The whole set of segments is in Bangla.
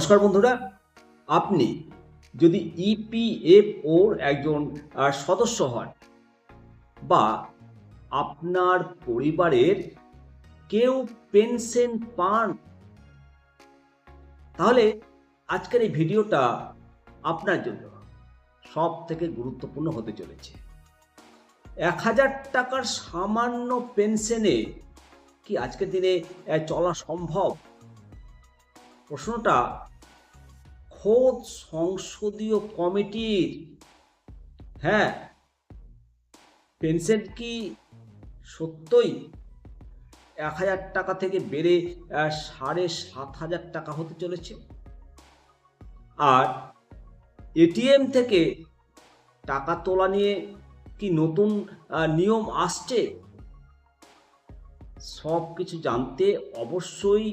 নমস্কার বন্ধুরা, আপনি যদি ইপিএফওর একজন সদস্য হন বা আপনার পরিবারের কেউ পেনশন পান, তাহলে আজকের এই ভিডিওটা আপনার জন্য সব থেকে গুরুত্বপূর্ণ হতে চলেছে। 1000 টাকার সামান্য পেনশনে কি আজকের দিনে চলা সম্ভব? প্রশ্নটা খোদ সংসদীয় কমিটির। হ্যাঁ, পেনশন কি সত্যই 1000 টাকা থেকে বেড়ে 7,500 টাকা হতে চলেছে? আর এটিএম থেকে টাকা তোলা নিয়ে কি নতুন নিয়ম আসছে? সব কিছু জানতে অবশ্যই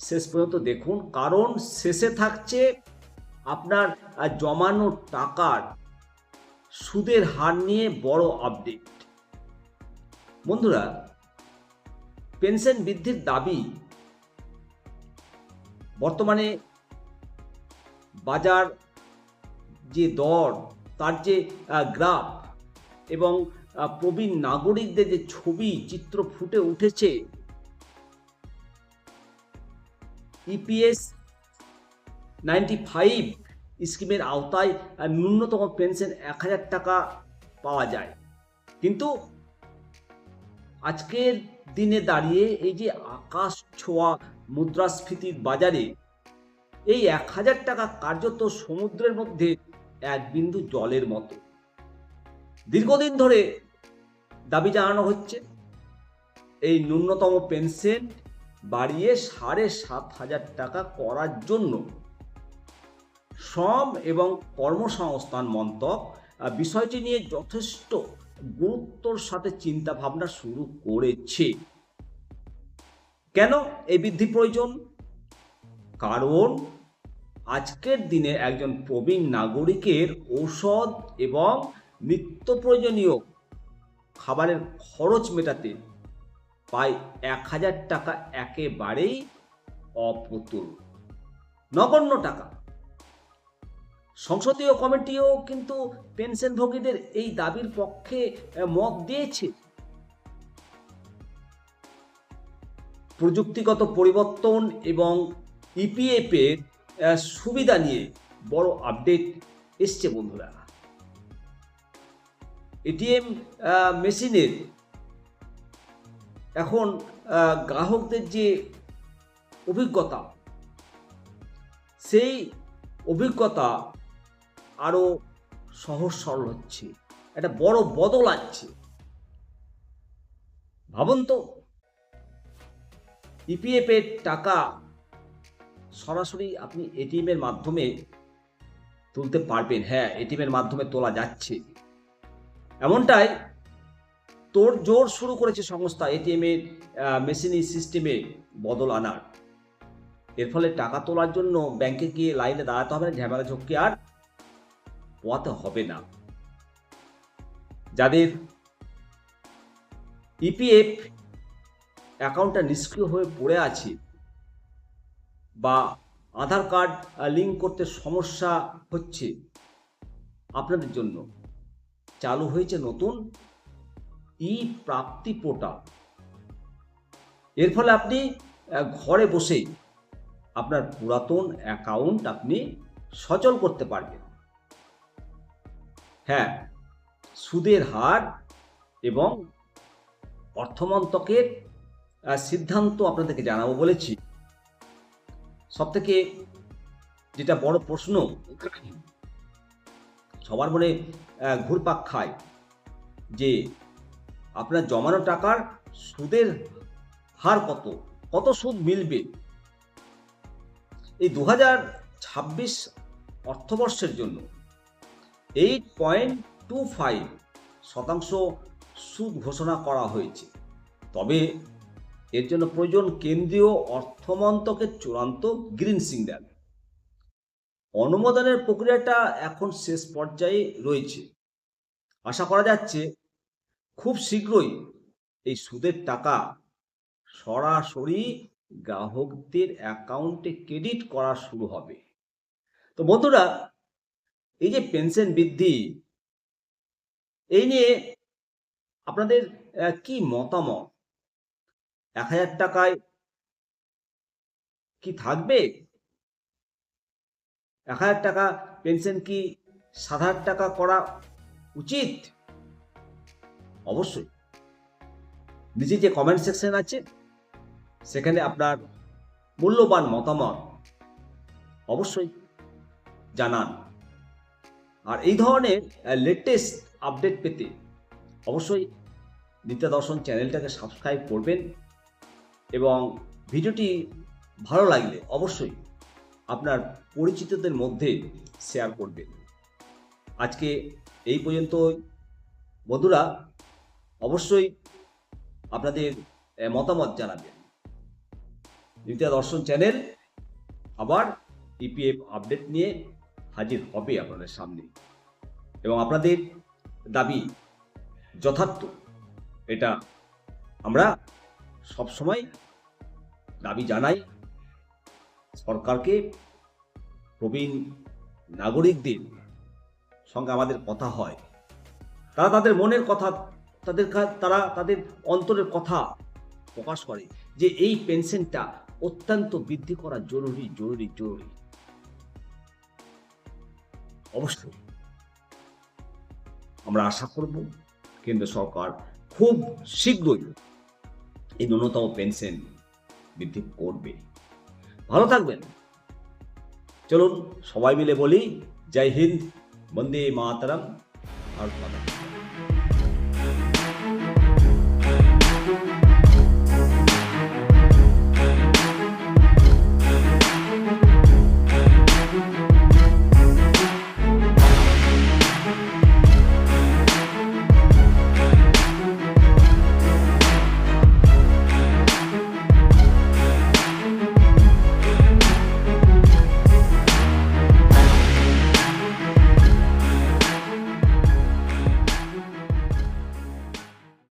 শেষ পর্যন্ত দেখুন, কারণ শেষে থাকছে আপনার জমানো টাকার সুদের হার নিয়ে বড় আপডেট। বন্ধুরা, পেনশন বৃদ্ধির দাবি বর্তমানে বাজার যে দর, তার যে গ্রাফ এবং প্রবীণ নাগরিকদের যে ছবি চিত্র ফুটে উঠেছে, ইপিএস 95 স্কিমের আওতায় ন্যূনতম পেনশন 1000 টাকা পাওয়া যায়। কিন্তু আজকের দিনে দাঁড়িয়ে এই যে আকাশ ছোঁয়া মুদ্রাস্ফীতির বাজারে এই 1000 টাকা কার্যত সমুদ্রের মধ্যে এক বিন্দু জলের মতো। দীর্ঘদিন ধরে দাবি জানানো হচ্ছে এই ন্যূনতম পেনশন বাড়িয়ে 7,500 টাকা করার জন্য। শ্রম এবং কর্মসংস্থান মন্ত্রক বিষয়টি নিয়ে যথেষ্ট গুরুত্বর সাথে চিন্তা ভাবনা শুরু করেছে। কেন এই বৃদ্ধি প্রয়োজন? কারণ আজকের দিনে একজন প্রবীণ নাগরিকের ঔষধ এবং নিত্য প্রয়োজনীয় খাবারের খরচ মেটাতে প্রায় 1000 টাকা একেবারেই অপ্রতুল, নগণ্য টাকা। সংসদীয় কমিটিও কিন্তু পেনশনভোগীদের এই দাবির পক্ষে মত দিয়েছে। প্রযুক্তিগত পরিবর্তন এবং ইপিএফের সুবিধা নিয়ে বড় আপডেট এসছে বন্ধুরা। এটিএম মেশিনের এখন গ্রাহকদের যে অভিজ্ঞতা, সেই অভিজ্ঞতা আরও সহজ সরল হচ্ছে, একটা বড় বদল আসছে। ভাবুন তো, ইপিএফের টাকা সরাসরি আপনি এটিএমের মাধ্যমে তুলতে পারবেন। হ্যাঁ, এটিএমের মাধ্যমে তোলা যাচ্ছে, এমনটাই তোড়জোড় শুরু করেছে সংস্থা এটিএমের মেশিনি সিস্টেমে বদল আনার। এর ফলে টাকা তোলার জন্য ব্যাংকে গিয়ে লাইনে দাঁড়াতে হবে না, ঝামেলা ঝক্কি আর পোয়াতে হবে না। যাদের ইপিএফ অ্যাকাউন্টটা নিষ্ক্রিয় হয়ে পড়ে আছে বা আধার কার্ড লিঙ্ক করতে সমস্যা হচ্ছে, আপনাদের জন্য চালু হয়েছে নতুন ই প্রাপ্তি পোর্টাল। এর ফলে আপনি ঘরে বসেই আপনার পুরাতন অ্যাকাউন্ট আপনি সচল করতে পারবেন। হ্যাঁ, সুদের হার এবং অর্থমন্ত্রকের সিদ্ধান্ত আপনাদেরকে জানাবো বলেছি। সবথেকে যেটা বড় প্রশ্ন সবার মনে ঘুরপাক খায় যে আপনার জমানো টাকার সুদের হার কত সুদ মিলবে। এই 2026 অর্থবর্ষের জন্য 8.25% সুদ ঘোষণা করা হয়েছে। তবে এর জন্য প্রয়োজন কেন্দ্রীয় অর্থমন্ত্রকের চূড়ান্ত গ্রিন সিগন্যাল। অনুমোদনের প্রক্রিয়াটা এখন শেষ পর্যায়ে রয়েছে। আশা করা যাচ্ছে খুব শীঘ্রই এই সুদের টাকা সরাসরি গ্রাহকদের অ্যাকাউন্টে ক্রেডিট করা শুরু হবে। তো বন্ধুরা, এই যে পেনশন বৃদ্ধি, এই নিয়ে আপনাদের কি মতামত? ১,০০০ টাকায় কি থাকবে? ১,০০০ টাকা পেনশন কি ৭,০০০ টাকা করা উচিত? অবশ্যই নিচে যে কমেন্ট সেকশন আছে সেখানে আপনার মূল্যবান মতামত অবশ্যই জানান। আর এই ধরনের লেটেস্ট আপডেট পেতে অবশ্যই নিত্য দর্শন চ্যানেলটাকে সাবস্ক্রাইব করবেন এবং ভিডিওটি ভালো লাগলে অবশ্যই আপনার পরিচিতদের মধ্যে শেয়ার করবেন। আজকে এই পর্যন্ত বন্ধুরা, অবশ্যই আপনাদের মতামত জানাবেন। নিত্য দর্শন চ্যানেল আবার ইপিএফ আপডেট নিয়ে হাজির হবে আপনাদের সামনে, এবং আপনাদের দাবি যথার্থ, এটা আমরা সবসময় দাবি জানাই সরকারকে। প্রবীণ নাগরিকদের সঙ্গে আমাদের কথা হয়, তারা তাদের মনের কথা, তারা তাদের অন্তরের কথা প্রকাশ করে যে এই পেনশনটা অত্যন্ত বৃদ্ধি করা জরুরি জরুরি জরুরি। অবশ্যই আমরা আশা করব কেন্দ্র সরকার খুব শীঘ্রই এই ন্যূনতম পেনশন বৃদ্ধি করবে। ভালো থাকবেন। চলুন সবাই মিলে বলি জয় হিন্দ, বন্দে মাতরম, ভারত মাতা কি জয়।